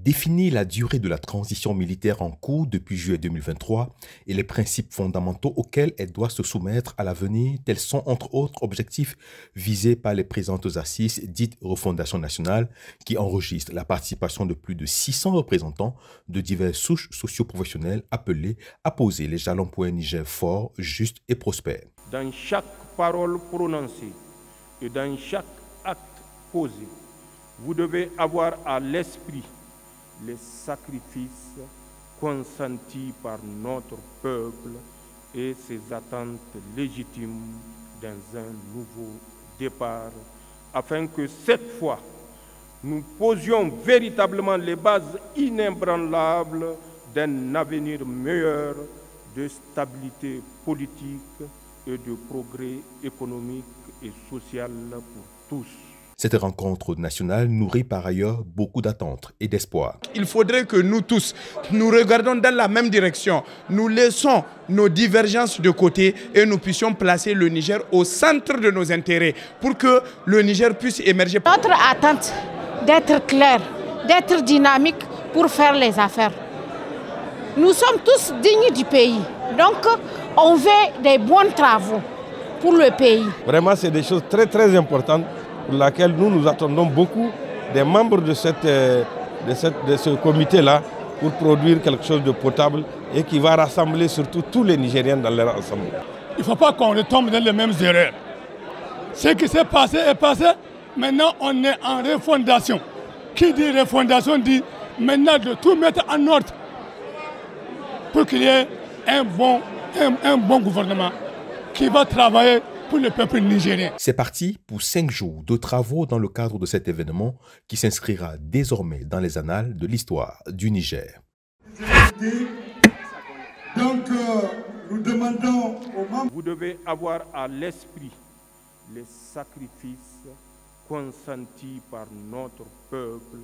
Définir la durée de la transition militaire en cours depuis juillet 2023 et les principes fondamentaux auxquels elle doit se soumettre à l'avenir, tels sont entre autres objectifs visés par les présentes assises dites Refondation nationale qui enregistrent la participation de plus de 600 représentants de diverses souches socio-professionnelles appelés à poser les jalons pour un Niger fort, juste et prospère. Dans chaque parole prononcée et dans chaque acte posé, vous devez avoir à l'esprit les sacrifices consentis par notre peuple et ses attentes légitimes dans un nouveau départ, afin que cette fois, nous posions véritablement les bases inébranlables d'un avenir meilleur, de stabilité politique et de progrès économique et social pour tous. Cette rencontre nationale nourrit par ailleurs beaucoup d'attentes et d'espoir. Il faudrait que nous tous, nous regardons dans la même direction, nous laissons nos divergences de côté et nous puissions placer le Niger au centre de nos intérêts pour que le Niger puisse émerger. Notre attente d'être clair, d'être dynamique pour faire les affaires. Nous sommes tous dignes du pays, donc on fait des bons travaux pour le pays. Vraiment, c'est des choses très importantes pour laquelle nous attendons beaucoup des membres de ce comité-là pour produire quelque chose de potable et qui va rassembler surtout tous les Nigériens dans leur ensemble. Il ne faut pas qu'on retombe dans les mêmes erreurs. Ce qui s'est passé est passé. Maintenant, on est en refondation. Qui dit refondation dit maintenant de tout mettre en ordre pour qu'il y ait un bon gouvernement qui va travailler pour le peuple nigérien. C'est parti pour 5 jours de travaux dans le cadre de cet événement qui s'inscrira désormais dans les annales de l'histoire du Niger. Donc, nous demandons aux membres... Vous devez avoir à l'esprit les sacrifices consentis par notre peuple